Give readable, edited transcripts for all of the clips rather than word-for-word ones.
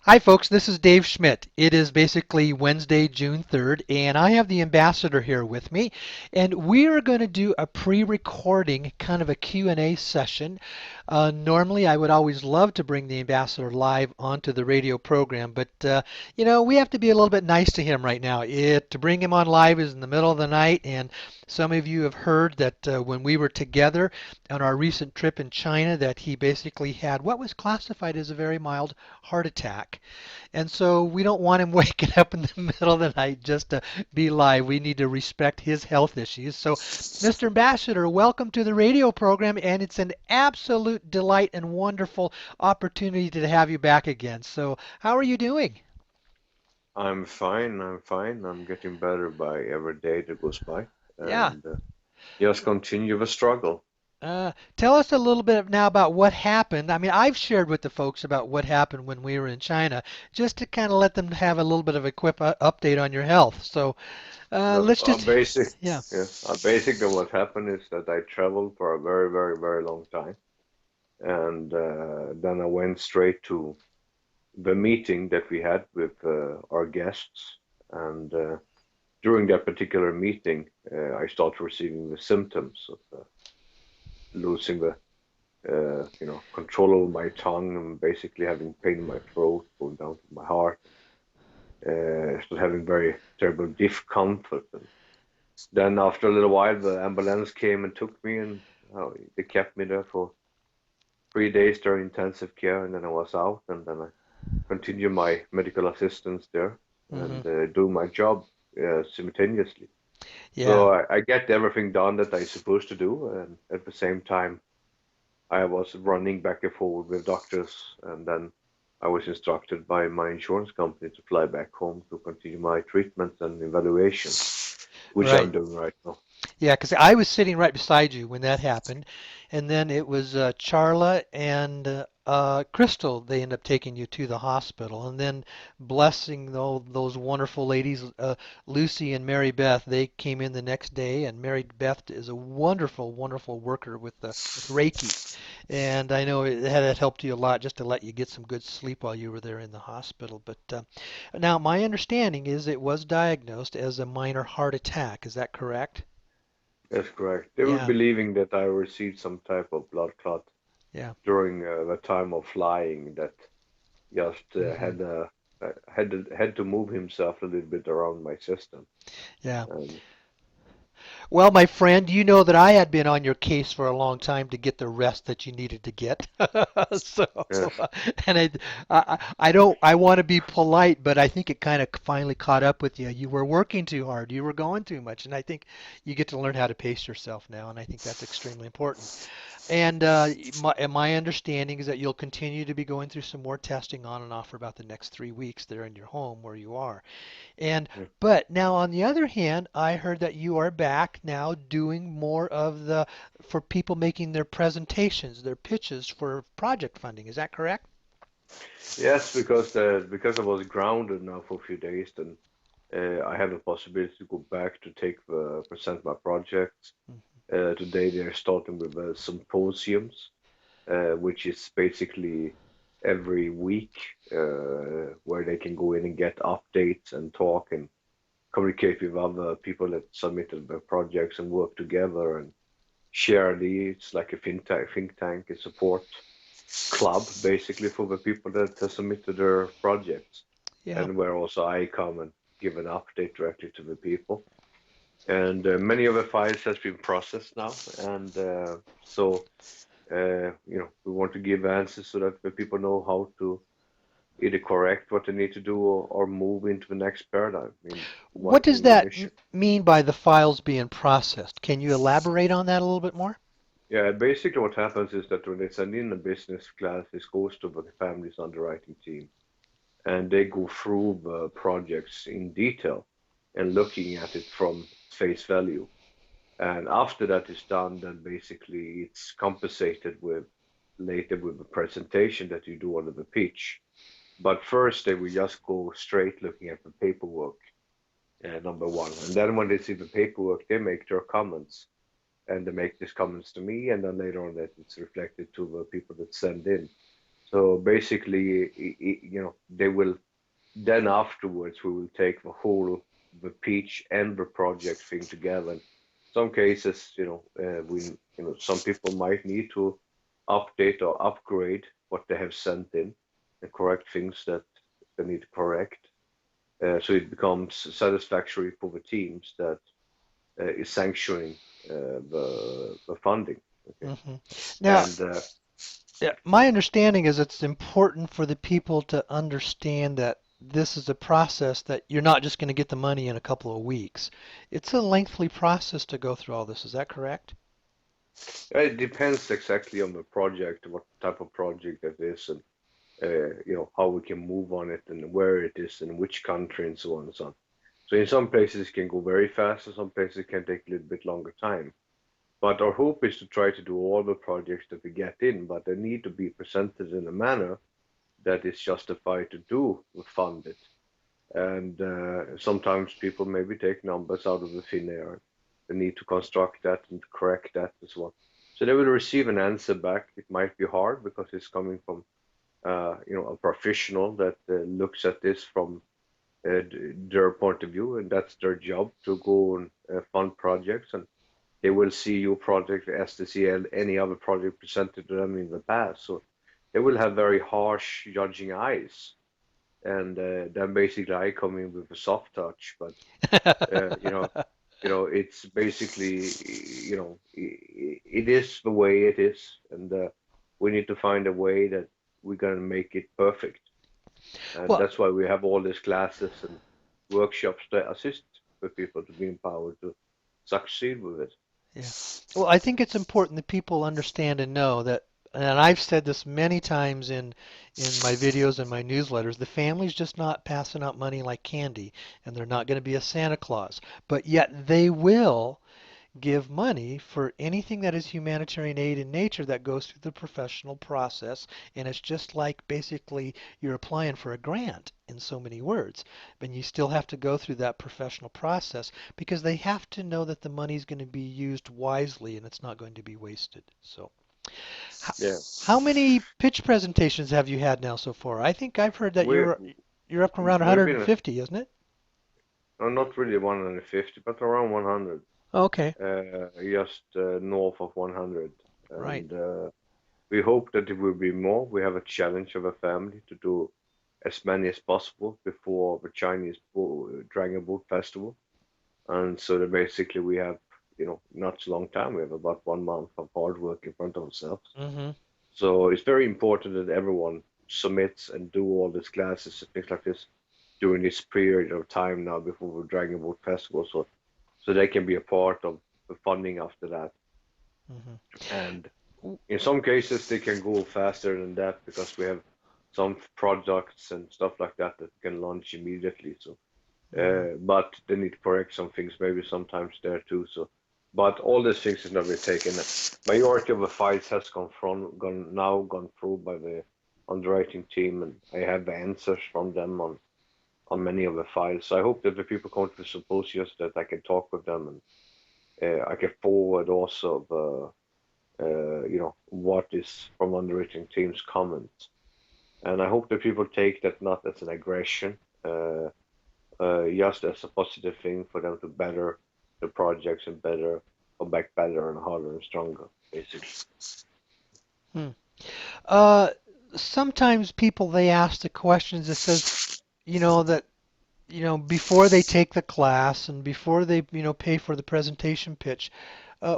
Hi, folks. This is Dave Schmidt. It is basically Wednesday, June 3rd, and I have the ambassador here with me, and we are going to do a pre-recording, kind of a Q&A session. Normally, I would always love to bring the ambassador live onto the radio program, but we have to be a little bit nice to him right now. To bring him on live is in the middle of the night, and some of you have heard that when we were together on our recent trip in China, that he basically had what was classified as a very mild heart attack. And so we don't want him waking up in the middle of the night just to be live. We need to respect his health issues. So, Mr. Ambassador, welcome to the radio program, and it's an absolute delight and wonderful opportunity to have you back again. So, how are you doing? I'm fine. I'm fine. I'm getting better by every day that goes by, Yeah. and just continue the struggle. Tell us a little bit now about what happened. I mean, I've shared with the folks about what happened when we were in China, just to kind of let them have a little bit of a quick update on your health. So, No, let's just, yeah. basically what happened is that I traveled for a very, very, very long time, and then I went straight to the meeting that we had with our guests, and during that particular meeting, I started receiving the symptoms of losing the control over my tongue and basically having pain in my throat, going down to my heart, still having very terrible discomfort. And then after a little while, the ambulance came and took me, and they kept me there for 3 days during intensive care, and then I was out, and then I continued my medical assistance there Hmm. and do my job simultaneously. Yeah. So I get everything done that I supposed to do, and at the same time, I was running back and forward with doctors, and then I was instructed by my insurance company to fly back home to continue my treatment and evaluations, which Right. I'm doing right now. Yeah, because I was sitting right beside you when that happened, and then it was Charla and Crystal. They ended up taking you to the hospital, and then blessing those wonderful ladies, Lucy and Mary Beth. They came in the next day, and Mary Beth is a wonderful, wonderful worker with Reiki, and I know it had helped you a lot just to let you get some good sleep while you were there in the hospital. But now my understanding is it was diagnosed as a minor heart attack. Is that correct? That's correct. They were Yeah, believing that I received some type of blood clot yeah. during the time of flying that just Hmm. had to move himself a little bit around my system. Yeah. And Well, my friend, you know that I had been on your case for a long time to get the rest that you needed to get. So, yes, and I don't, I want to be polite, but I think it kind of finally caught up with you. You were working too hard. You were going too much, and I think you get to learn how to pace yourself now, and I think that's extremely important. And my understanding is that you'll continue to be going through some more testing on and off for about the next 3 weeks there in your home where you are. And yes, but now on the other hand, I heard that you are back now doing more of the for people making their presentations, their pitches for project funding. Is that correct? yes, because I was grounded now for a few days, then I have the possibility to go back to present my projects. Today they're starting with symposiums, which is basically every week where they can go in and get updates and talk and communicate with other people that submitted their projects and work together and share it's like a think tank, a support club basically for the people that have submitted their projects, Yeah. and where also I come and give an update directly to the people. And many of the files has been processed now, and we want to give answers so that the people know how to either correct what they need to do or move into the next paradigm in What one does thing the that mission. mean by the files being processed? Can you elaborate on that a little bit more? Yeah, basically what happens is that when they send in a business class, this goes to the family's underwriting team, and they go through the projects in detail and looking at it from face value. And after that is done, then basically it's compensated with later with a presentation that you do under the pitch. But first, they will just go straight looking at the paperwork, number one. And then when they see the paperwork, they make their comments. And they make these comments to me, and then later on that it's reflected to the people that send in. So basically, they will then afterwards we will take the pitch and the project thing together. In some cases, some people might need to update or upgrade what they have sent in and correct things that they need to correct. So it becomes satisfactory for the teams that is sanctioning the funding. Okay, Hmm. Now, and yeah, my understanding is it's important for the people to understand that this is a process that you're not just going to get the money in a couple of weeks. It's a lengthy process to go through all this. Is that correct? it depends exactly on the project, what type of project it is, and how we can move on it and where it is and which country and so on and so on. So in some places it can go very fast, and some places it can take a little bit longer time. But our hope is to try to do all the projects that we get in, but they need to be presented in a manner that is justified to do fund it. And sometimes people maybe take numbers out of the thin air. They need to construct that and correct that as well. So they will receive an answer back. It might be hard because it's coming from a professional that looks at this from their point of view, and that's their job to go and fund projects. And they will see your project as they see any other project presented to them in the past. So they will have very harsh judging eyes. And then basically I come in with a soft touch, but uh, you know, it's basically, it is the way it is, and we need to find a way that we're gonna make it perfect. And Well, that's why we have all these classes and workshops to assist the people to be empowered to succeed with it. yeah. Well, I think it's important that people understand and know that, and I've said this many times in my videos and my newsletters, the family's just not passing out money like candy, and they're not going to be a Santa Claus, but yet they will give money for anything that is humanitarian aid in nature that goes through the professional process. And it's just like basically you're applying for a grant in so many words. But you still have to go through that professional process because they have to know that the money is going to be used wisely and it's not going to be wasted. So, how, Yeah, how many pitch presentations have you had now so far? I think I've heard that we you're up around we've been 150, isn't it? not really 150, but around 100, Okay, just north of 100, right. and we hope that it will be more. We have a challenge of a family to do as many as possible before the Chinese Dragon Boat Festival. And so that basically we have, not so long time. We have about 1 month of hard work in front of ourselves. Mm-hmm. So it's very important that everyone submits and do all these classes and things like this during this period of time now before the Dragon Boat Festival, so they can be a part of the funding after that. Mm-hmm. And in some cases, they can go faster than that because we have some products and stuff like that that can launch immediately. So, Mm-hmm. but they need to correct some things maybe sometimes there too. So, but all these things is not been taken. Majority of the files has gone through by the underwriting team, and I have the answers from them on many of the files. So I hope that the people come to the symposiums that I can talk with them, and I can forward also what is from underwriting team's comments. And I hope that people take that not as an aggression, just as a positive thing for them to better the projects and better, come back better and harder and stronger, basically. Hmm. Uh, Sometimes people they ask the questions that says, that before they take the class and before they pay for the presentation pitch,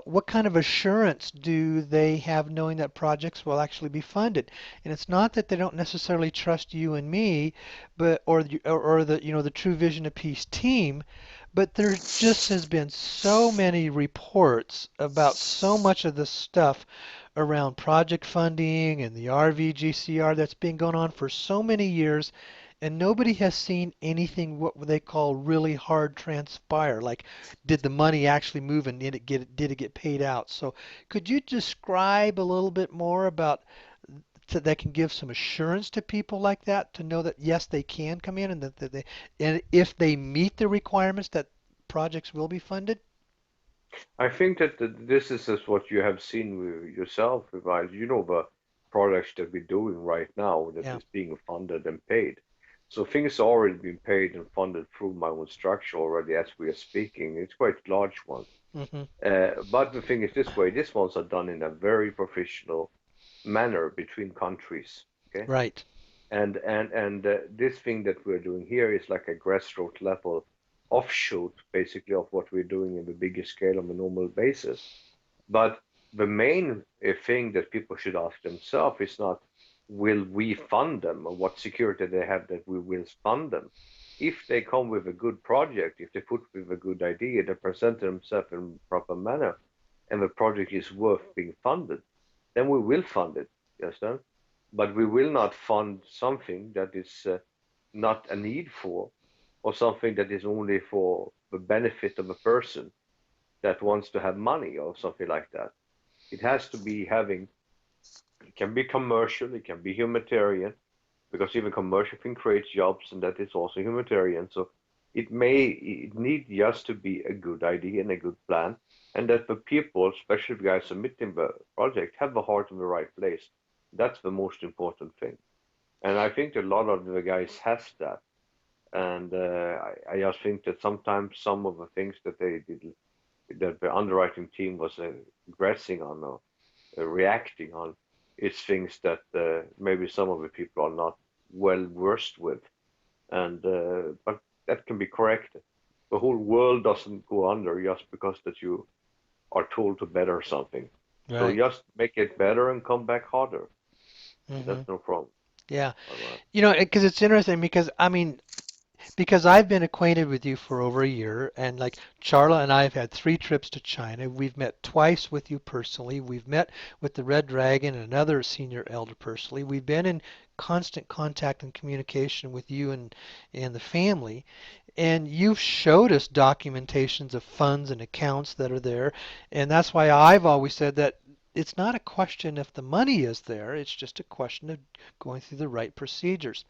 what kind of assurance do they have knowing that projects will actually be funded? And it's not that they don't necessarily trust you and me, but or the the True Vision of Peace team, but there just has been so many reports about so much of this stuff around project funding and the RVGCR that's been going on for so many years, and nobody has seen anything what they call really hard transpire. Like, did the money actually move and did it get paid out? So, could you describe a little bit more about that can give some assurance to people like that to know that yes, they can come in and that they and if they meet the requirements that projects will be funded? I think that this is what you have seen with yourself, right? You know the products that we're doing right now that Yeah. is being funded and paid. So things are already being paid and funded through my own structure already as we are speaking. It's quite large ones. Hmm. But the thing is this way, these ones are done in a very professional manner between countries. Okay. Right. And this thing that we're doing here is like a grassroots level offshoot, basically, of what we're doing in the bigger scale on a normal basis. But the main thing that people should ask themselves is not, will we fund them or what security they have that we will fund them? If they come with a good project, if they put with a good idea, they present themselves in proper manner, and the project is worth being funded, then we will fund it. You understand? But we will not fund something that is not a need for, or something that is only for the benefit of a person that wants to have money or something like that. It has to be having, it can be commercial, it can be humanitarian, because even commercial can create jobs, and that is also humanitarian. So it need just to be a good idea and a good plan, and that the people, especially the guys submitting the project, have the heart in the right place. That's the most important thing. And I think a lot of the guys has that. And I just think that sometimes some of the things that they did, that the underwriting team was aggressing on or reacting on, is things that maybe some of the people are not well versed with. And but that can be corrected. The whole world doesn't go under just because that you are told to better something. So Right. just make it better and come back harder. Hmm. That's no problem. Yeah. All right. Because it's interesting because I mean, because I've been acquainted with you for over a year, and like Charla and I have had 3 trips to China. We've met twice with you personally. We've met with the Red Dragon and another senior elder personally. We've been in constant contact and communication with you and the family, and you've showed us documentations of funds and accounts that are there, and that's why I've always said that it's not a question if the money is there, it's just a question of going through the right procedures.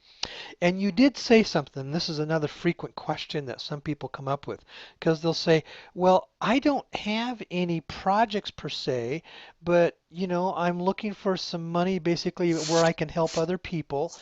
And you did say something. This is another frequent question that some people come up with because they'll say, "Well, I don't have any projects per se, but I'm looking for some money basically where I can help other people,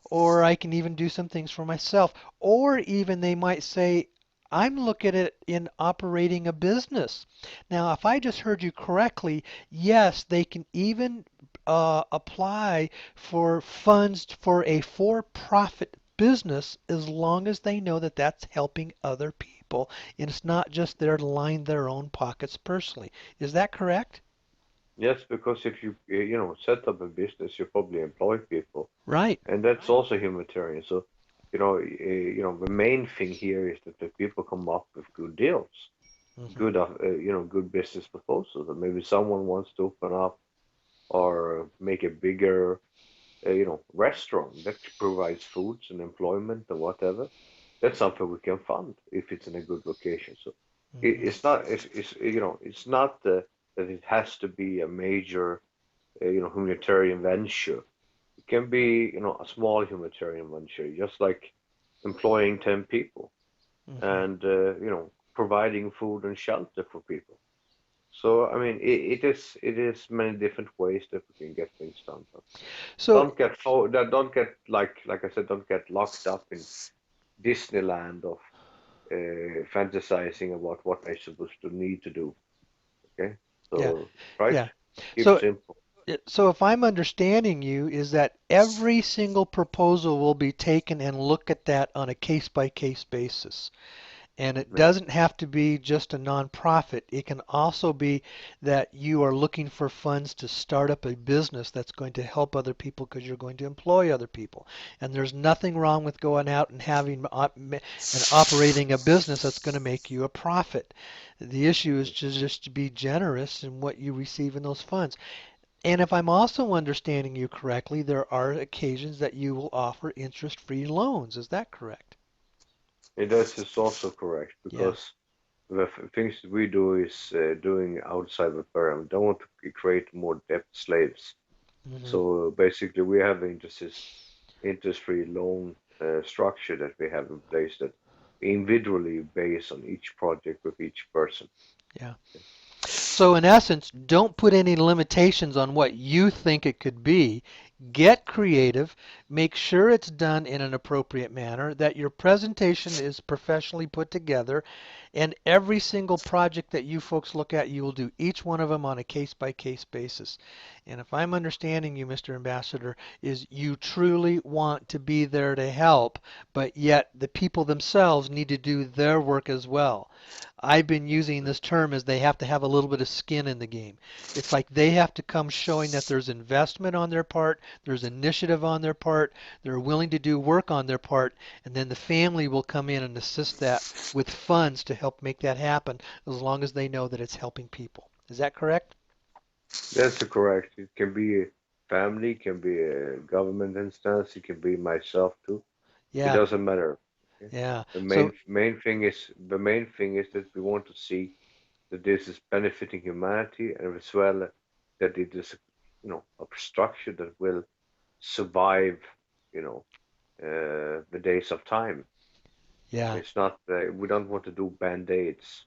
or I can even do some things for myself." Or even they might say, "I'm looking at it in operating a business." Now, if I just heard you correctly, yes, they can even apply for funds for a for-profit business as long as they know that that's helping other people and it's not just there to line their own pockets personally. Is that correct? Yes, because if you set up a business, you probably employ people, Right. and that's also humanitarian. So, the main thing here is that the people come up with good deals, Hmm. good, good business proposals. And maybe someone wants to open up or make a bigger, restaurant that provides foods and employment and whatever. That's something we can fund if it's in a good location. So Hmm. it's not, it's not that it has to be a major, humanitarian venture. It can be, a small humanitarian venture, just like employing 10 people Hmm. and, providing food and shelter for people. So, I mean, it is many different ways that we can get things done. But So, don't get like I said, don't get locked up in Disneyland of fantasizing about what they're supposed to need to do. Okay, yeah, so try to yeah. keep So, simple. so if I'm understanding you, is that every single proposal will be taken and look at that on a case by case basis. And it Yeah. doesn't have to be just a nonprofit. It can also be that you are looking for funds to start up a business that's going to help other people because you're going to employ other people. And there's nothing wrong with going out and having and operating a business that's going to make you a profit. The issue is just to be generous in what you receive in those funds. And if I'm also understanding you correctly, there are occasions that you will offer interest-free loans. Is that correct? That is also correct Yeah. because the things that we do is doing outside the pyramid. Don't want to create more debt slaves. Hmm. So basically, we have the interest-free loan structure that we have in place that individually based on each project with each person. Yeah. So in essence, don't put any limitations on what you think it could be. Get creative, make sure it's done in an appropriate manner, that your presentation is professionally put together, and every single project that you folks look at, you will do each one of them on a case by case basis. And if I'm understanding you, Mr. Ambassador, is you truly want to be there to help, but yet the people themselves need to do their work as well. I've been using this term as they have to have a little bit of skin in the game. It's like they have to come showing that there's investment on their part, there's initiative on their part, they're willing to do work on their part, and then the family will come in and assist that with funds to help make that happen as long as they know that it's helping people. Is that correct? That's correct. It can be a family, it can be a government instance, it can be myself too. It Yeah, doesn't matter. Okay? yeah. The So, main thing is that we want to see that this is benefiting humanity and as well that it is a structure that will survive, you know, the days of time. yeah, It's not we don't want to do band-aids.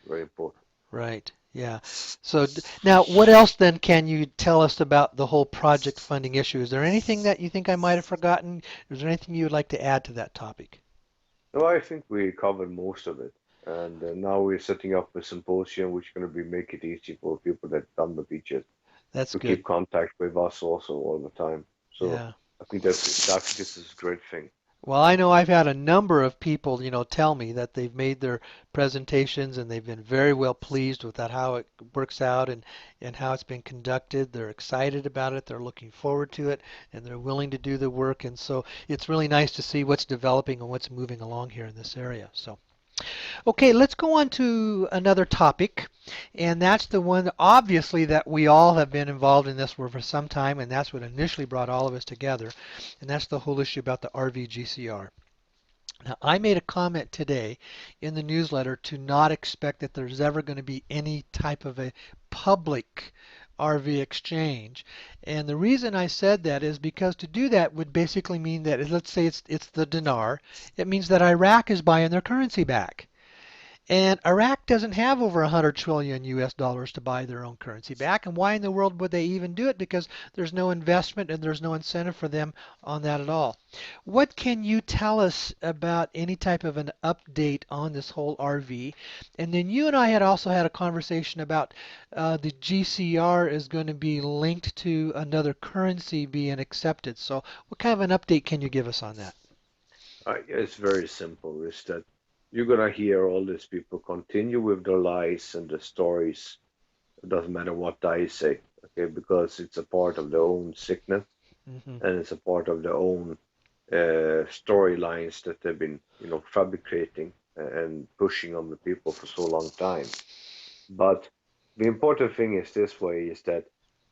Very important. right. Yeah. So now, what else then can you tell us about the whole project funding issue? Is there anything that you think I might have forgotten? Is there anything you would like to add to that topic? No, I think we covered most of it. And now we're setting up a symposium which is going to be make it easy for people that done the beaches That's to good. keep contact with us also all the time. So Yeah. I think this is a great thing. Well, I know I've had a number of people, tell me that they've made their presentations and they've been very well pleased with that, how it works out and how it's been conducted. They're excited about it, they're looking forward to it, and they're willing to do the work. And so it's really nice to see what's developing and what's moving along here in this area. So, okay, let's go on to another topic, and that's the one obviously that we all have been involved in this for some time, and that's what initially brought all of us together, and that's the whole issue about the RV GCR. Now, I made a comment today in the newsletter to not expect that there's ever going to be any type of a public RV exchange. And the reason I said that is because to do that would basically mean that, let's say it's the dinar, it means that Iraq is buying their currency back. And Iraq doesn't have over 100 trillion US dollars to buy their own currency back. And why in the world would they even do it? Because there's no investment and there's no incentive for them on that at all. What can you tell us about any type of an update on this whole RV? And then you and I had also had a conversation about the GCR is going to be linked to another currency being accepted. So what kind of an update can you give us on that? It's very simple. Is that you're gonna hear all these people continue with their lies and the stories. It doesn't matter what I say, okay, because it's a part of their own sickness Hmm. and it's a part of their own storylines that they've been, fabricating and pushing on the people for so long time. But the important thing is this way is that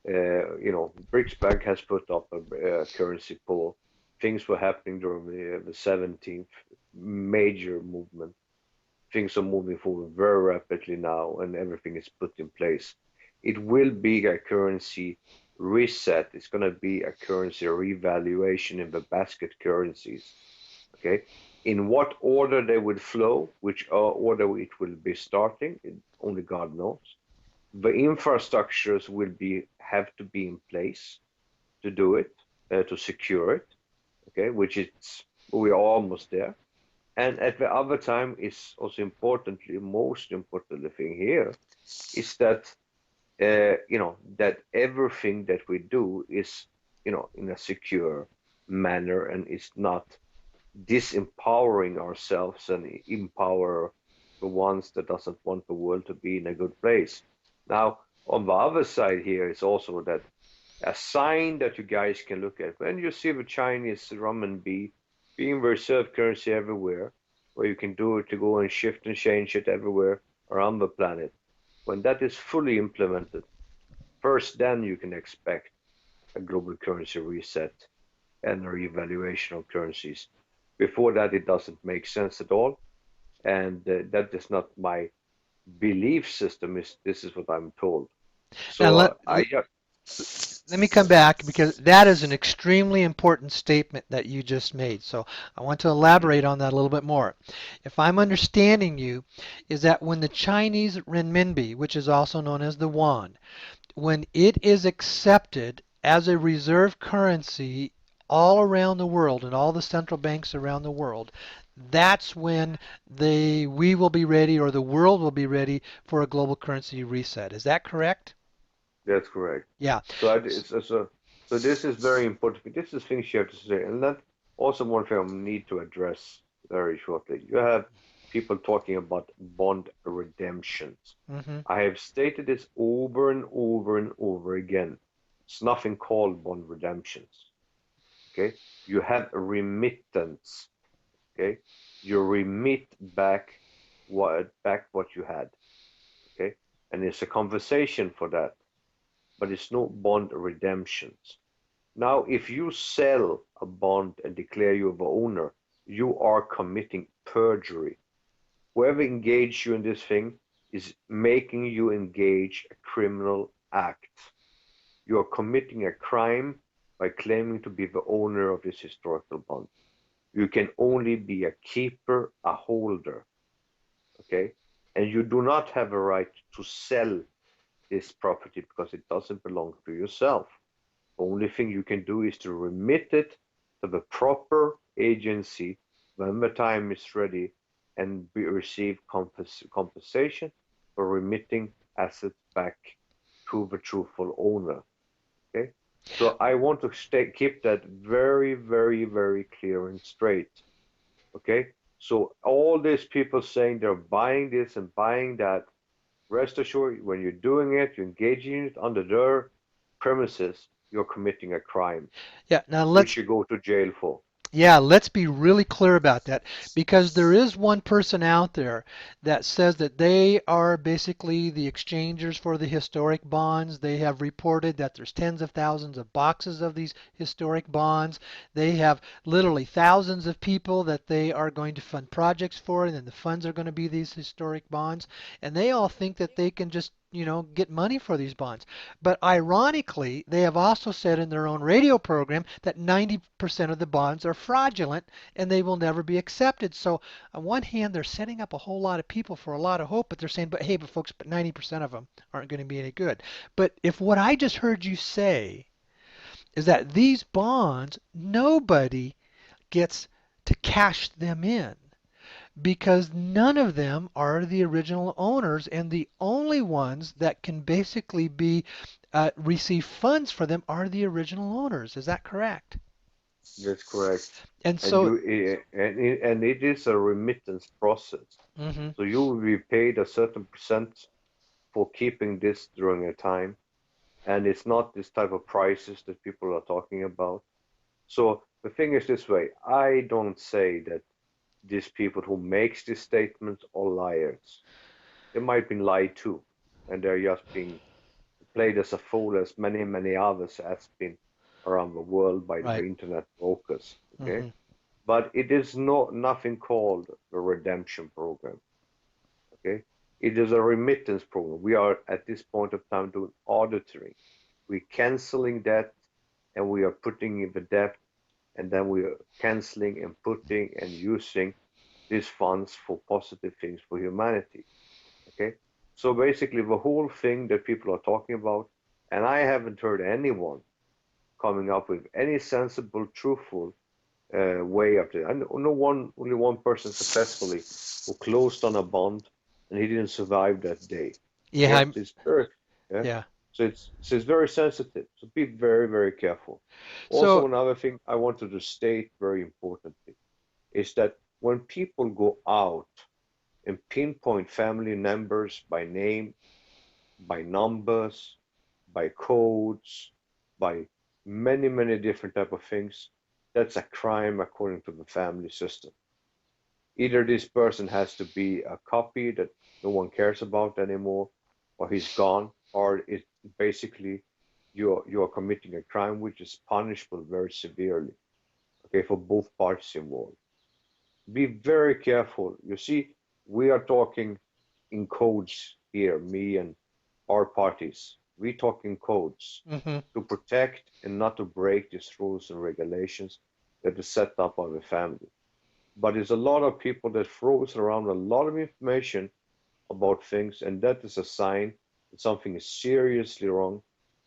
BRICS Bank has put up a currency pool. Things were happening during the 17th major movement. Things are moving forward very rapidly now, and everything is put in place. It will be a currency reset. It's going to be a currency revaluation in the basket currencies. Okay, in what order they will flow, which order it will be starting, only God knows. The infrastructures will be have to be in place to do it, to secure it. Okay, which is we are almost there. And at the other time is also importantly, most importantly thing here is that that everything that we do is in a secure manner and is not disempowering ourselves and empower the ones that doesn't want the world to be in a good place. Now, on the other side here is also that a sign that you guys can look at when you see the Chinese renminbi being reserve currency everywhere, where you can do it to go and shift and change it everywhere around the planet. When that is fully implemented, first then you can expect a global currency reset and a revaluation of currencies. Before that, it doesn't make sense at all, and that is not my belief system. Is this is what I'm told. Now So let I let me come back because that is an extremely important statement that you just made. So I want to Mhm. elaborate on that a little bit more. If I'm understanding you, is that when the Chinese renminbi, which is also known as the yuan, when it is accepted as a reserve currency all around the world and all the central banks around the world, that's when we will be ready or the world will be ready for a global currency reset. Is that correct? That's correct. Yeah. So so this is very important. This is things you have to say, and that also one thing I need to address very shortly. You have people talking about bond redemptions. Hmm. I have stated this over and over and over again. It's nothing called bond redemptions. Okay, you have a remittance. Okay, you remit back what you had. Okay, and it's a conversation for that, but it's no bond redemptions. Now, if you sell a bond and declare you the owner, you are committing perjury. Whoever engaged you in this thing is making you engage a criminal act. You are committing a crime by claiming to be the owner of this historical bond. You can only be a keeper, a holder, okay? And you do not have a right to sell this property because it doesn't belong to yourself. Only thing you can do is to remit it to the proper agency when the time is ready and receive compensation for remitting assets back to the truthful owner. Okay? So I want to keep that very, very, very clear and straight. Okay? So all these people saying they're buying this and buying that, rest assured, when you're doing it, you're engaging in it under their premises, you're committing a crime, Yeah. Now which let's you go to jail for. Yeah, let's be really clear about that because there is one person out there that says that they are basically the exchangers for the historic bonds. They have reported that there's tens of thousands of boxes of these historic bonds. They have literally thousands of people that they are going to fund projects for, and then the funds are going to be these historic bonds. And they all think that they can just get money for these bonds. But ironically, they have also said in their own radio program that 90% of the bonds are fraudulent and they will never be accepted. So, on one hand, they're setting up a whole lot of people for a lot of hope, but they're saying, but hey, but folks, but 90% of them aren't going to be any good. But if what I just heard you say is that these bonds, nobody gets to cash them in because none of them are the original owners, and the only ones that can basically be receive funds for them are the original owners. Is that correct? That's correct. And And so, it is a remittance process. mhm. So you will be paid a certain percent for keeping this during a time, and it's not this type of prices that people are talking about. So the thing is this way, I don't say that these people who makes these statements are liars. They might be lied to, and they're just being played as a fool as many, many others has been around the world by the Right. internet brokers. Okay, Mhm. but it is nothing called a redemption program. Okay, it is a remittance program. We are at this point of time doing auditing. We're canceling debt and we are putting in the debt, and then we are canceling and putting and using these funds for positive things for humanity. Okay, so basically the whole thing that people are talking about, and I haven't heard anyone coming up with any sensible, truthful way of it. I know only one person successfully who closed on a bond, and he didn't survive that day. Yeah. Okay, so it's very, yeah, Yeah. so it's very sensitive. So be very, very careful. Also, So, another thing I wanted to state very importantly is that when people go out and pinpoint family members by name, by numbers, by codes, by many, many different type of things, that's a crime according to the family system. Either this person has to be a copy that no one cares about anymore, or he's gone, or it basically you're committing a crime which is punishable very severely. Okay, for both parties involved. Be very careful. You see, we are talking in codes here, me and our parties. We talking codes Hmm. to protect and not to break these rules and regulations that is set up by the family. But there's a lot of people that throws around a lot of information about things, and that is a sign that something is seriously wrong,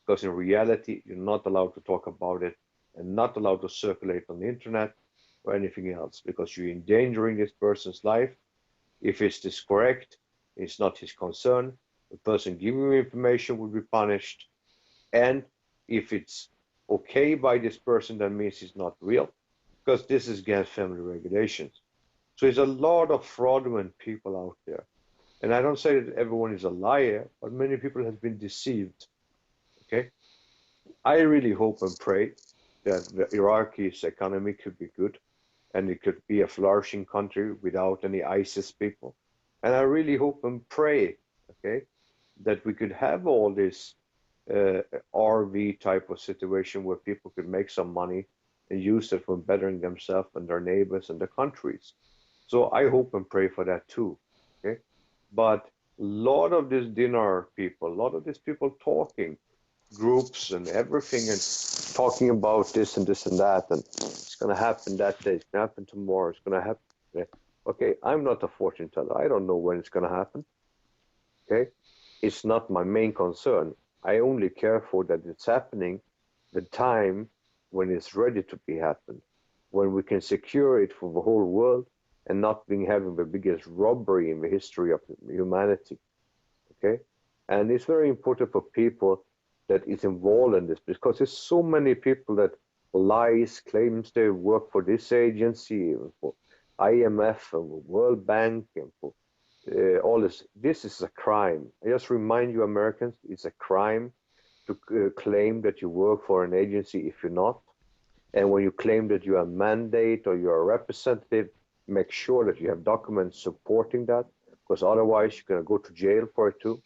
because in reality, you're not allowed to talk about it and not allowed to circulate on the internet or anything else, because you're endangering this person's life. If it's this correct, it's not his concern. The person giving you information will be punished. And if it's okay by this person, that means it's not real, because this is against family regulations. So there's a lot of fraudulent people out there. And I don't say that everyone is a liar, but many people have been deceived. Okay. I really hope and pray that the Iraqis' economy could be good and it could be a flourishing country without any ISIS people. And I really hope and pray, okay, that we could have all this uh, RV type of situation where people could make some money and use it for bettering themselves and their neighbors and their countries. So I hope and pray for that too. Okay. But a lot of these dinner people, a lot of these people talking, groups and everything, and talking about this and this and that, and it's going to happen that day, it's going to happen tomorrow, it's going to happen. Okay, I'm not a fortune teller. I don't know when it's going to happen. Okay, it's not my main concern. I only care for that it's happening the time when it's ready to be happened, when we can secure it for the whole world and not being having the biggest robbery in the history of humanity. Okay, and it's very important for people that is involved in this, because there's so many people that lies, claims they work for this agency, for IMF and World Bank and for all this. This is a crime. I just remind you, Americans, it's a crime to claim that you work for an agency if you're not. And when you claim that you're a mandate or you're a representative, make sure that you have documents supporting that, because otherwise you're going to go to jail for it too.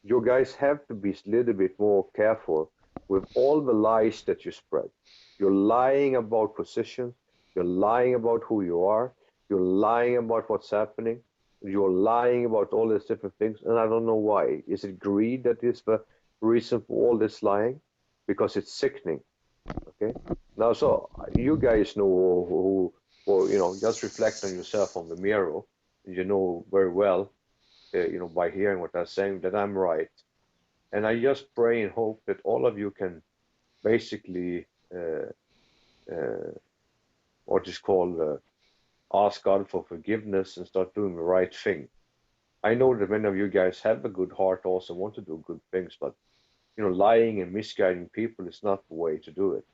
You guys have to be a little bit more careful with all the lies that you spread. You're lying about positions, you're lying about who you are, you're lying about what's happening, you're lying about all these different things, and I don't know why. Is it greed that is the reason for all this lying? Because it's sickening. Okay. Now, so you guys know or just reflect on yourself on the mirror. You know very well, by hearing what I'm saying, that I'm right. And I just pray and hope that all of you can basically, uh, what is called, ask God for forgiveness and start doing the right thing. I know that many of you guys have a good heart, also want to do good things, but lying and misguiding people is not the way to do it.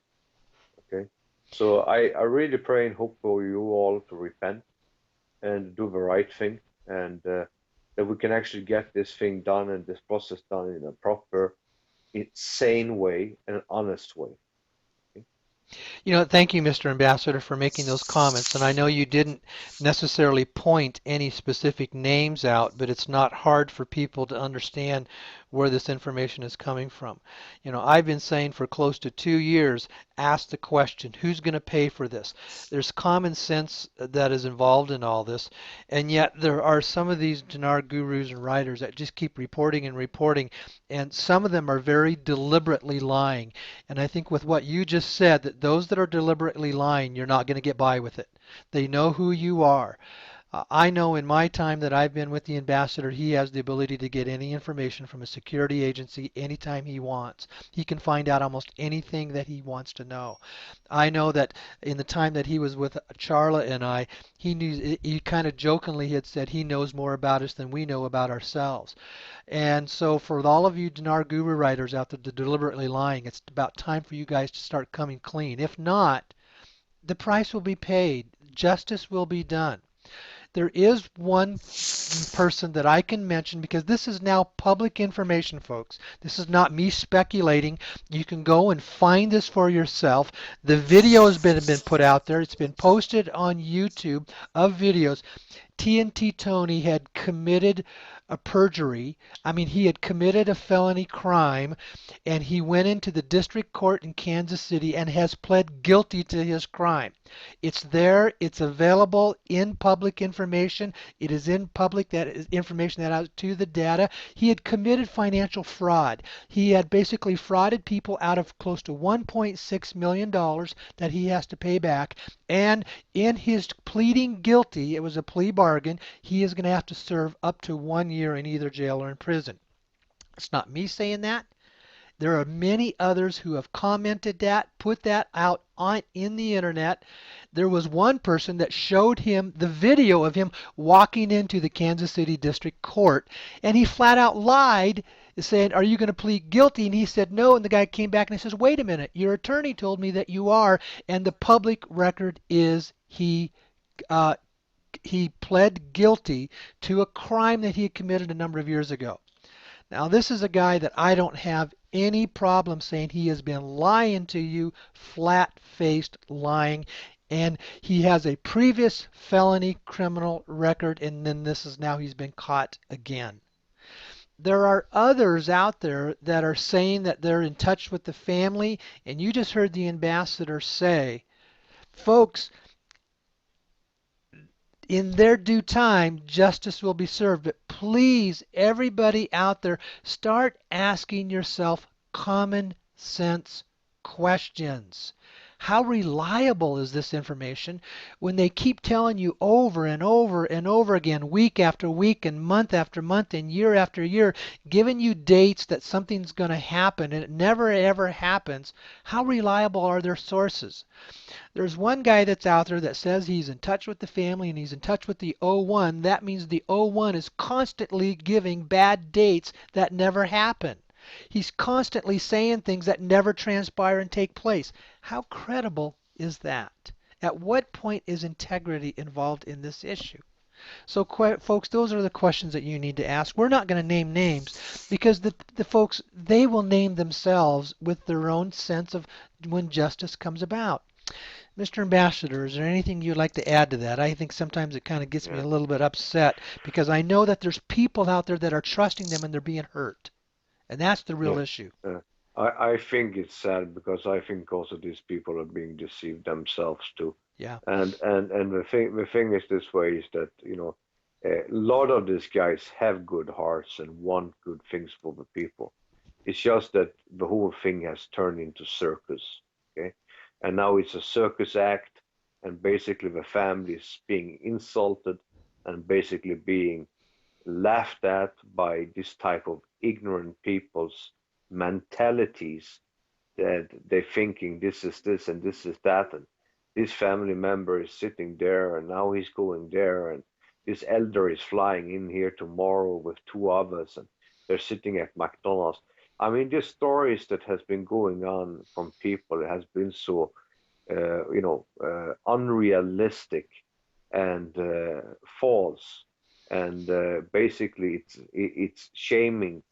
Okay. So I really pray and hope for you all to repent and do the right thing, and that we can actually get this thing done and this process done in a proper, sane way and an honest way. Okay? Thank you, Mr. Ambassador, for making those comments. And I know you didn't necessarily point any specific names out, but it's not hard for people to understand where this information is coming from. I've been saying for close to 2 years, ask the question, who's going to pay for this? There's common sense that is involved in all this, and yet there are some of these dinar gurus and writers that just keep reporting and reporting, and some of them are very deliberately lying. And I think with what you just said, that those that are deliberately lying, you're not going to get by with it. They know who you are. I know in my time that I've been with the ambassador, he has the ability to get any information from a security agency anytime he wants. He can find out almost anything that he wants to know. I know that in the time that he was with Charla and I, he kind of jokingly had said he knows more about us than we know about ourselves. And so for all of you Dinar Guru writers out there that are deliberately lying, it's about time for you guys to start coming clean. If not, the price will be paid. Justice will be done. There is one person that I can mention because this is now public information, folks. This is not me speculating. You can go and find this for yourself. The video has been put out there. It's been posted on YouTube of videos. TNT Tony had committed a perjury. I mean, he had committed a felony crime and he went into the district court in Kansas City and has pled guilty to his crime. It's there, it's available in public information. It is in public that is information that out to the data. He had committed financial fraud. He had basically frauded people out of close to $1.6 million that he has to pay back. And in his pleading guilty, it was a plea bargain, he is going to have to serve up to 1 year in either jail or in prison. It's not me saying that. There are many others who have commented that, put that out on in the internet. There was one person that showed him the video of him walking into the Kansas City District Court, and he flat out lied, saying, "Are you going to plead guilty?" And he said no, and the guy came back and he says, "Wait a minute, your attorney told me that you are," and the public record is uh, he pled guilty to a crime that he had committed a number of years ago. Now, this is a guy that I don't have any problem saying he has been lying to you, flat-faced lying, and he has a previous felony criminal record, and then this is now he's been caught again. There are others out there that are saying that they're in touch with the family, and you just heard the ambassador say, folks, in their due time, justice will be served. But please, everybody out there, start asking yourself common sense questions. How reliable is this information when they keep telling you over and over and over again, week after week and month after month and year after year, giving you dates that something's going to happen and it never ever happens? How reliable are their sources? There's one guy that's out there that says he's in touch with the family and he's in touch with the O1. That means the O1 is constantly giving bad dates that never happen. He's constantly saying things that never transpire and take place. How credible is that? At what point is integrity involved in this issue? So, folks, those are the questions that you need to ask. We're not going to name names because the folks, they will name themselves with their own sense of when justice comes about. Mr. Ambassador, is there anything you'd like to add to that? I think sometimes it kind of gets me Yeah, a little bit upset because I know that there's people out there that are trusting them and they're being hurt. And that's the real yeah. issue. I think it's sad because I think also these people are being deceived themselves too. Yeah. And the thing is this way is that a lot of these guys have good hearts and want good things for the people. It's just that the whole thing has turned into circus, okay? And now it's a circus act, and basically the family is being insulted and basically being laughed at by this type of ignorant people's mentalities that they're thinking this is this and this is that, and this family member is sitting there and now he's going there, and this elder is flying in here tomorrow with two others and they're sitting at McDonald's. I mean, these stories that has been going on from people has been so unrealistic and false, and basically it's shaming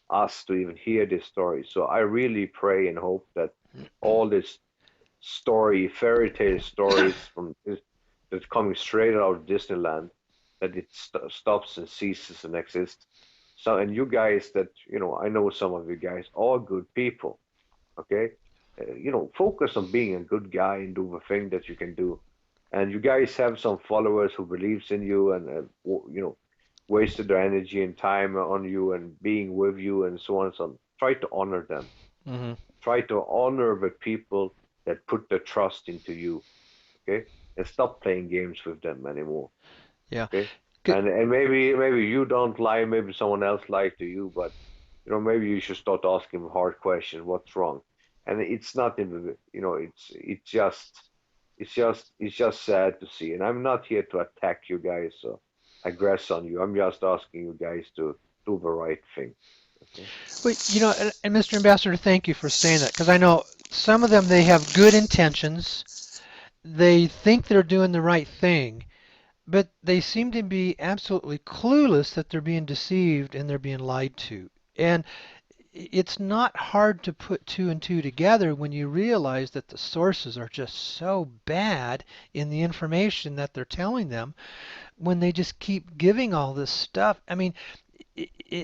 us to even hear this story. So I really pray and hope that all this fairy tale stories that's coming straight out of Disneyland, that it stops and ceases and exists. So, and you guys that, I know some of you guys are good people, okay? Focus on being a good guy and do the thing that you can do. And you guys have some followers who believes in you and, wasted their energy and time on you and being with you and so on and so on. Try to honor them. Hmm. Try to honor the people that put their trust into you, okay? And stop playing games with them anymore, Yeah. okay? Good. And maybe you don't lie, maybe someone else lied to you, but maybe you should start asking hard questions. What's wrong? And it's not in the, it's just sad to see. And I'm not here to attack you guys or aggress on you. I'm just asking you guys to do the right thing. Okay? But and Mr. Ambassador, thank you for saying that because I know some of them they have good intentions. They think they're doing the right thing, but they seem to be absolutely clueless that they're being deceived and they're being lied to. And it's not hard to put two and two together when you realize that the sources are just so bad in the information that they're telling them when they just keep giving all this stuff. I mean,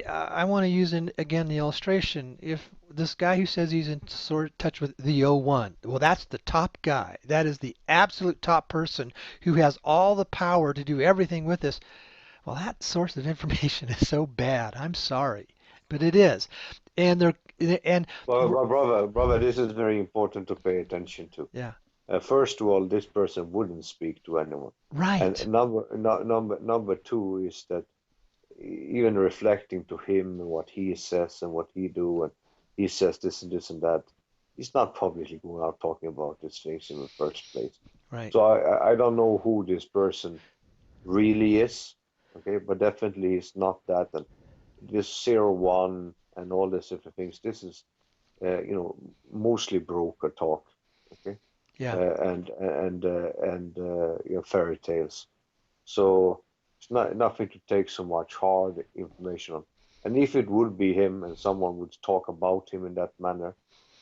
I want to use again the illustration. If this guy who says he's in sort of touch with the O1, well, that's the top guy. That is the absolute top person who has all the power to do everything with this. Well, that source of information is so bad. I'm sorry, but it is. And they're and Well, brother, this is very important to pay attention to. yeah, First of all, this person wouldn't speak to anyone. And right. number two is that even reflecting to him and what he says and what he do, and he says this and this and that, he's not publicly going out talking about these things in the first place. Right. So I don't know who this person really is, okay, but definitely it's not that. And this 01 and all these different things, this is mostly broker talk, okay, Yeah. fairy tales. So it's not nothing to take so much hard information on. And if it would be him and someone would talk about him in that manner,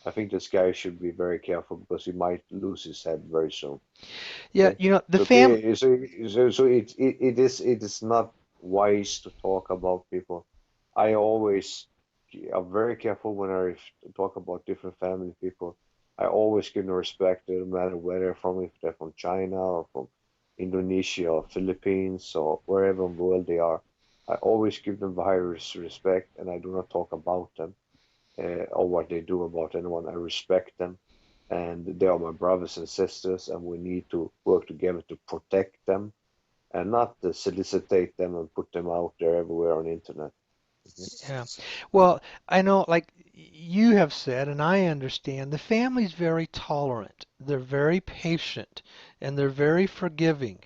I think this guy should be very careful because he might lose his head very soon. Yeah, Okay, the so fam it is not wise to talk about people. I always I'm very careful when I talk about different family people. I always give them respect, no matter where they're from, if they're from China or from Indonesia or Philippines or wherever in the world they are. I always give them the highest respect, and I do not talk about them or what they do about anyone. I respect them, and they are my brothers and sisters, and we need to work together to protect them and not to solicitate them and put them out there everywhere on the internet. Okay? Yeah. Well, I know, like you have said, and I understand, the family's very tolerant. They're very patient and they're very forgiving.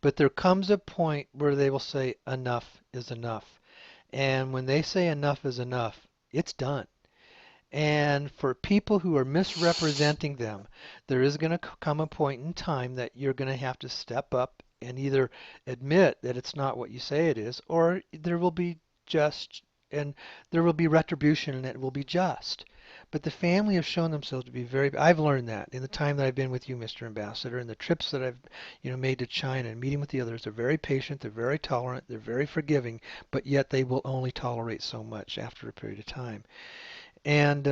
But there comes a point where they will say, enough is enough. And when they say enough is enough, it's done. And for people who are misrepresenting them, there is going to come a point in time that you're going to have to step up and either admit that it's not what you say it is, or there will be just and there will be retribution and it will be just. But the family have shown themselves to be very, I've learned that in the time that I've been with you, Mr. Ambassador, and the trips that I've, made to China and meeting with the others. They're very patient, they're very tolerant, they're very forgiving, but yet they will only tolerate so much after a period of time. And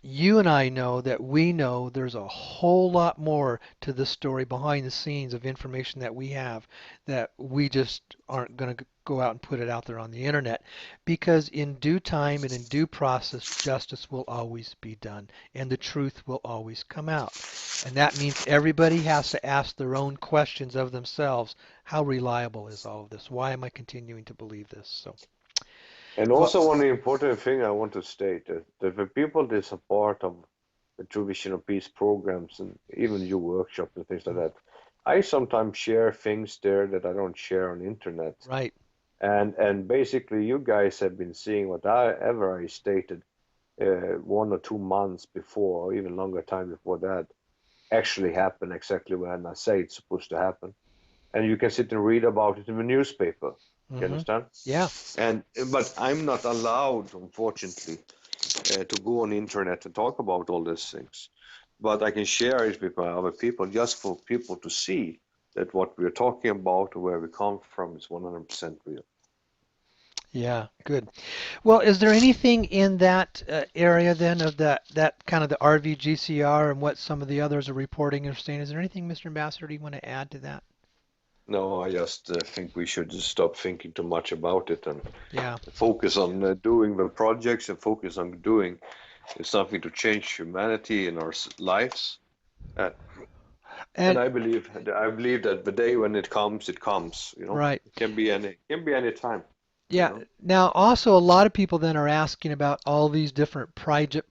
you and I know that we know there's a whole lot more to the story behind the scenes of information that we have that we just aren't going to go out and put it out there on the internet because in due time and in due process, justice will always be done and the truth will always come out. And that means everybody has to ask their own questions of themselves. How reliable is all of this? Why am I continuing to believe this? So, And well, also one important thing I want to state that the people that are part of the True Vision of Peace programs and even your workshop and things like mm, that, I sometimes share things there that I don't share on internet. right. And basically, you guys have been seeing whatever I stated 1 or 2 months before, or even longer time before that, actually happen exactly when I say it's supposed to happen. And you can sit and read about it in the newspaper. You Hmm. understand? Yeah. And but I'm not allowed, unfortunately, to go on the internet and talk about all these things. But I can share it with my other people, just for people to see that what we're talking about, where we come from, is 100% real. Yeah, good. Well, is there anything in that area then of that kind of the RVGCR and what some of the others are reporting or saying? Is there anything, Mr. Ambassador, you want to add to that? No, I just think we should just stop thinking too much about it and Yeah. focus on doing the projects and focus on doing something to change humanity in our lives. Uh, and And I believe that the day when it comes, it comes. right. It can be any time. You Yeah. know. Now, also, a lot of people then are asking about all these different private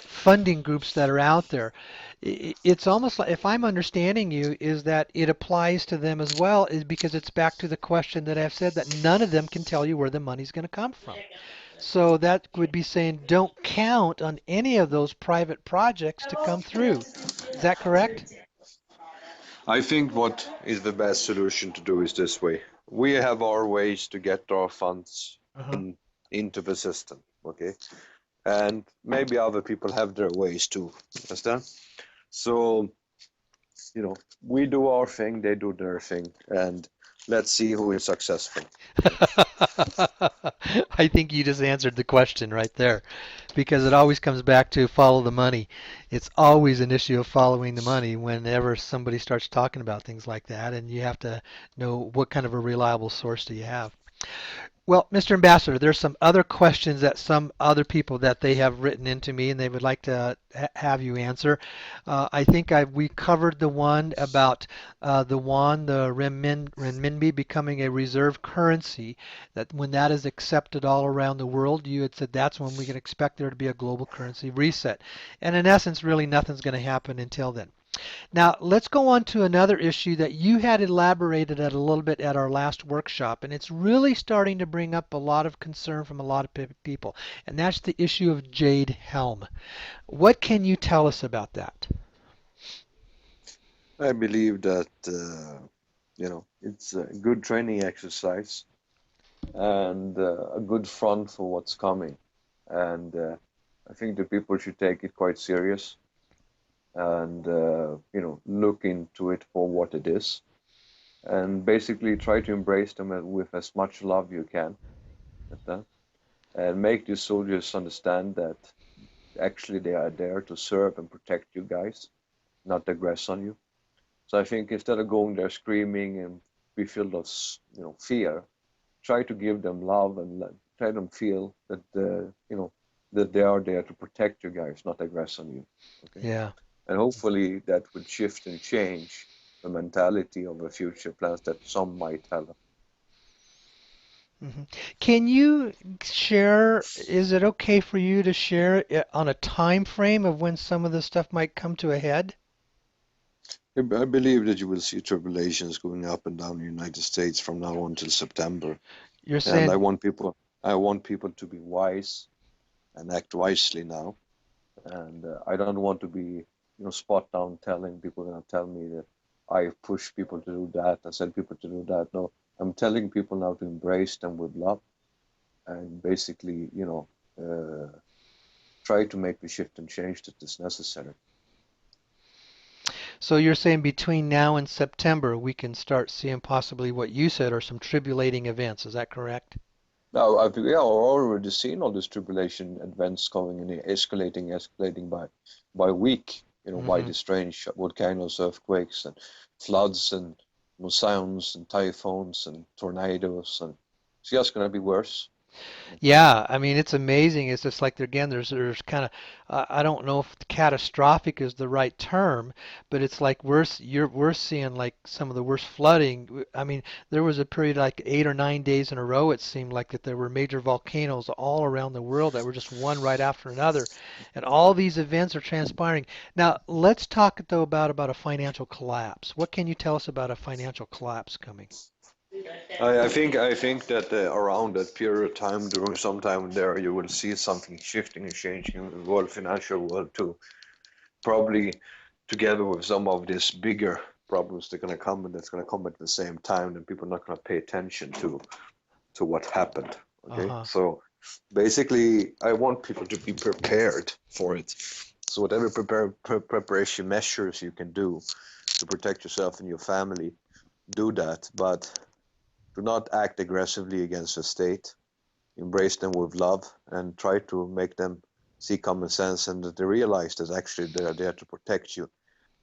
funding groups that are out there. It's almost like, if I'm understanding you, is that it applies to them as well, is because it's back to the question that I've said that none of them can tell you where the money's going to come from. So that would be saying don't count on any of those private projects to come through. Is that correct? I think what is the best solution to do is this way. We have our ways to get our funds Uh-huh. into the system, okay? And maybe other people have their ways too. Understand? So you know, we do our thing, they do their thing, and let's see who is successful. Okay. I think you just answered the question right there because it always comes back to follow the money. It's always an issue of following the money whenever somebody starts talking about things like that, and you have to know what kind of a reliable source do you have. Well, Mr. Ambassador, there's some other questions that some other people that they have written into me and they would like to have you answer. I think we covered the one about the yuan, the renminbi becoming a reserve currency. That when that is accepted all around the world, you had said that's when we can expect there to be a global currency reset. And in essence, really nothing's going to happen until then. Now, let's go on to another issue that you had elaborated at a little bit at our last workshop, and it's really starting to bring up a lot of concern from a lot of people, and that's the issue of Jade Helm. What can you tell us about that? I believe that it's a good training exercise and a good front for what's coming. And I think the people should take it quite serious and look into it for what it is, and basically try to embrace them with as much love you can at that, and make the soldiers understand that actually they are there to serve and protect you guys, not aggress on you. So I think instead of going there screaming and be filled of fear, try to give them love and try them feel that that they are there to protect you guys, not aggress on you. Okay, Yeah. and hopefully that would shift and change the mentality of the future plans that some might have. hmm Can you share, is it okay for you to share on a time frame of when some of this stuff might come to a head? I believe that you will see tribulations going up and down the United States from now on till September. You're And saying, I want people to be wise and act wisely now. And I don't want to be, spot down telling people going to tell me that I push people to do that, I said people to do that. No, I'm telling people now to embrace them with love and basically, try to make the shift and change that is necessary. so you're saying between now and September we can start seeing possibly what you said are some tribulating events. Is that correct? Now, I've already seen all these tribulation events coming and escalating by week. By hmm the strange volcanoes, earthquakes, and floods, and monsoons, and typhoons, and tornadoes, and it's just gonna be worse. Okay. Yeah, I mean it's amazing. It's just like again, there's kind of I don't know if catastrophic is the right term, but it's like we're seeing like some of the worst flooding. I mean, there was a period like 8 or 9 days in a row. It seemed like that there were major volcanoes all around the world that were just one right after another, and all these events are transpiring. Now let's talk though about a financial collapse. What can you tell us about a financial collapse coming? I think that around that period of time, during some time there, you will see something shifting and changing in the world, financial world too. Probably together with some of these bigger problems that are going to come, and that's going to come at the same time, and people are not going to pay attention to what happened. Okay, Uh-huh. so basically, I want people to be prepared for it. So whatever preparation measures you can do to protect yourself and your family, do that. But do not act aggressively against the state. Embrace them with love and try to make them see common sense and that they realize that actually they are there to protect you,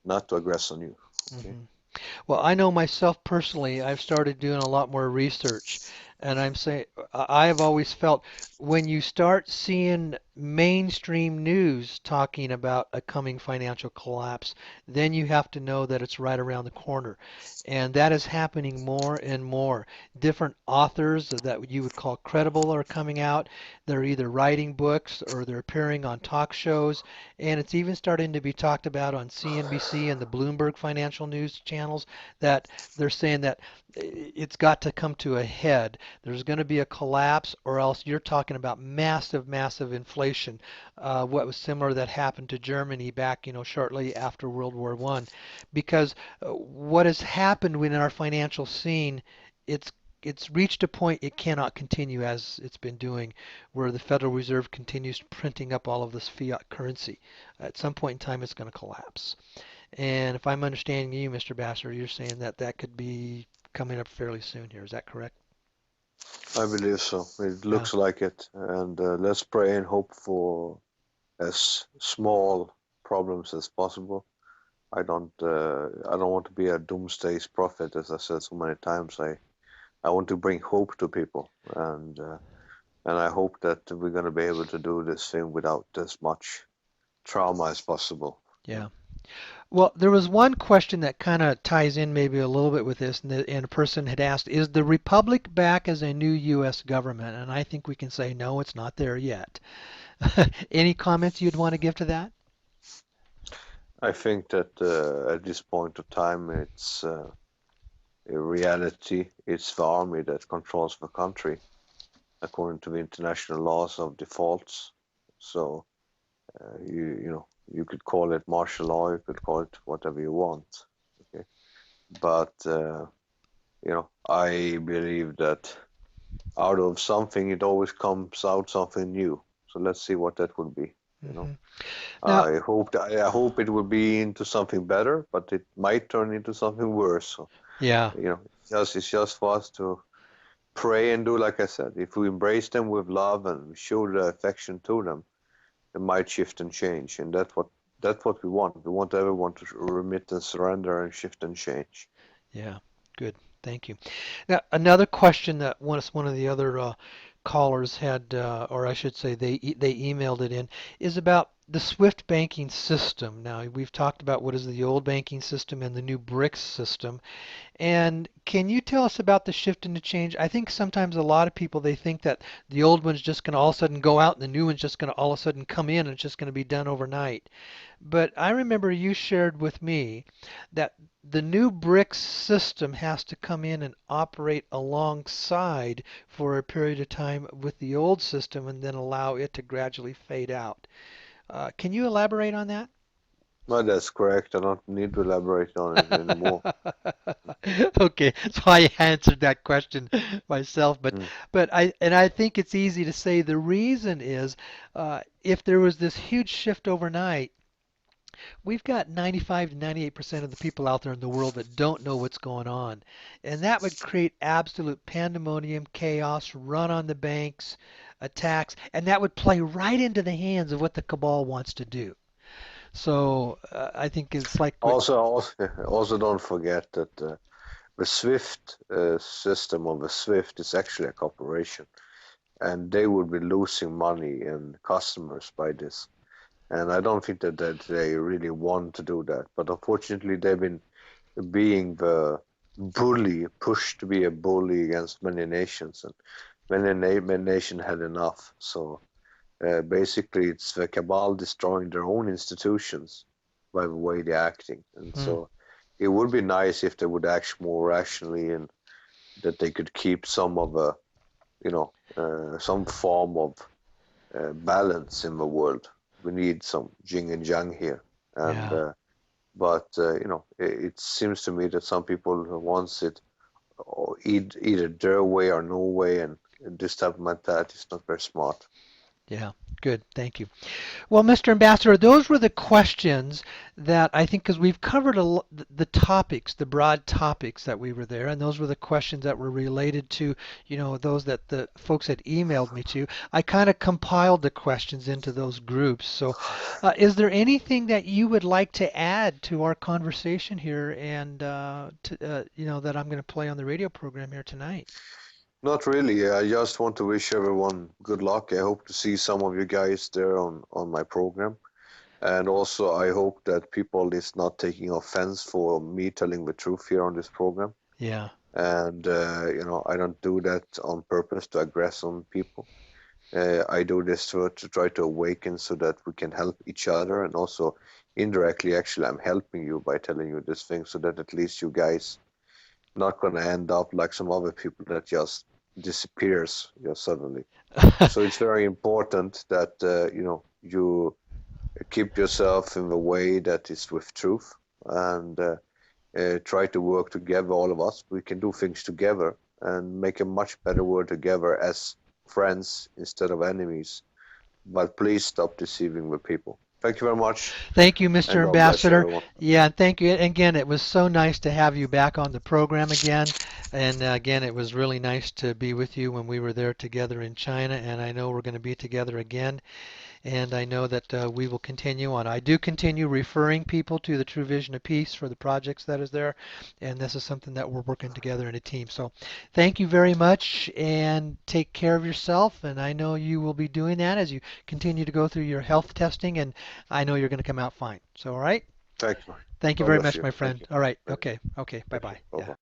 not to aggress on you. Okay. hmm Well, I know myself personally, I've started doing a lot more research, and I'm saying I've always felt when you start seeing mainstream news talking about a coming financial collapse, then you have to know that it's right around the corner. And that is happening more and more. Different authors that you would call credible are coming out. They're either writing books or they're appearing on talk shows, and it's even starting to be talked about on CNBC and the Bloomberg financial news channels that they're saying that it's got to come to a head. There's going to be a collapse, or else you're talking about massive, massive inflation. What was similar that happened to Germany back, shortly after World War One, because what has happened within our financial scene, it's it's reached a point it cannot continue as it's been doing, where the Federal Reserve continues printing up all of this fiat currency. At some point in time, it's going to collapse. And if I'm understanding you, Mr. Bassler, you're saying that that could be coming up fairly soon here. Is that correct? I believe so. It Yeah. looks like it, and let's pray and hope for as small problems as possible. I don't want to be a doomsday prophet, as I said so many times. I want to bring hope to people, and I hope that we're going to be able to do this thing without as much trauma as possible. Yeah. Well, there was one question that kind of ties in maybe a little bit with this, and a person had asked, is the Republic back as a new U.S. government? And I think we can say, no, it's not there yet. Any comments you'd want to give to that? I think that at this point of time, it's in reality, it's the army that controls the country according to the international laws of defaults. So you know you could call it martial law, you could call it whatever you want. Okay, but I believe that out of something it always comes out something new. So let's see what that would be. You know, Hmm. Now, I hope it will be into something better, but it might turn into something worse. So, yeah, it's just for us to pray and do like I said. If we embrace them with love and show the affection to them, it might shift and change, and that's what we want. We want everyone to remit and surrender and shift and change. yeah, good. Thank you. Now, another question that one of the other callers had, or I should say, they emailed it in, is about the Swift banking system. Now, we've talked about what is the old banking system and the new BRICS system. And can you tell us about the shift and the change? I think sometimes a lot of people they think that the old one's just going to all of a sudden go out and the new one's just going to all of a sudden come in and it's just going to be done overnight. But I remember you shared with me that the new BRICS system has to come in and operate alongside for a period of time with the old system and then allow it to gradually fade out. Can you elaborate on that? No, that's correct. I don't need to elaborate on it anymore. Okay, so I answered that question myself, but Mm. I think it's easy to say the reason is if there was this huge shift overnight, we've got 95 to 98% of the people out there in the world that don't know what's going on, and that would create absolute pandemonium, chaos, run on the banks, attacks, and that would play right into the hands of what the cabal wants to do. So I think it's like what. Also, don't forget that the SWIFT system of the SWIFT is actually a corporation, and they would be losing money and customers by this. And I don't think that they really want to do that. But unfortunately, they've been being the bully, pushed to be a bully against many nations, and many nations had enough. So basically, it's the cabal destroying their own institutions by the way they're acting. And Hmm, so it would be nice if they would act more rationally and that they could keep some of a, some form of balance in the world. We need some yin and yang here. And yeah. but it seems to me that some people wants it either their way or no way, and this type of mentality is not very smart. Yeah, good. Thank you. Well, Mr. Ambassador, those were the questions that I think because we've covered the topics, the broad topics that we were there, and those were the questions that were related to, those that the folks had emailed me to. I kind of compiled the questions into those groups. So, is there anything that you would like to add to our conversation here, and that I'm going to play on the radio program here tonight? Not really. I just want to wish everyone good luck. I hope to see some of you guys there on my program. And also, I hope that people is not taking offense for me telling the truth here on this program. Yeah. And, I don't do that on purpose to aggress on people. I do this to try to awaken so that we can help each other. And also, indirectly, actually, I'm helping you by telling you this thing so that at least you guys not going to end up like some other people that just disappears just suddenly. So it's very important that you keep yourself in the way that is with truth, and try to work together. All of us, we can do things together and make a much better world together as friends instead of enemies. But please stop deceiving the people. Thank you very much, Thank you, and Mr. God bless Ambassador. everyone. Yeah, and thank you. And again, it was so nice to have you back on the program again. And again, it was really nice to be with you when we were there together in China. And I know we're going to be together again. And I know that we will continue on. I do continue referring people to the True Vision of Peace for the projects that is there, and this is something that we're working together in a team. So thank you very much, and take care of yourself. And I know you will be doing that as you continue to go through your health testing, and I know you're going to come out fine. So all right, Thank you. thank you God very bless much, you. my Thank friend. you. All right, Thank you. okay, bye Thank you. bye. Bye Yeah. bye.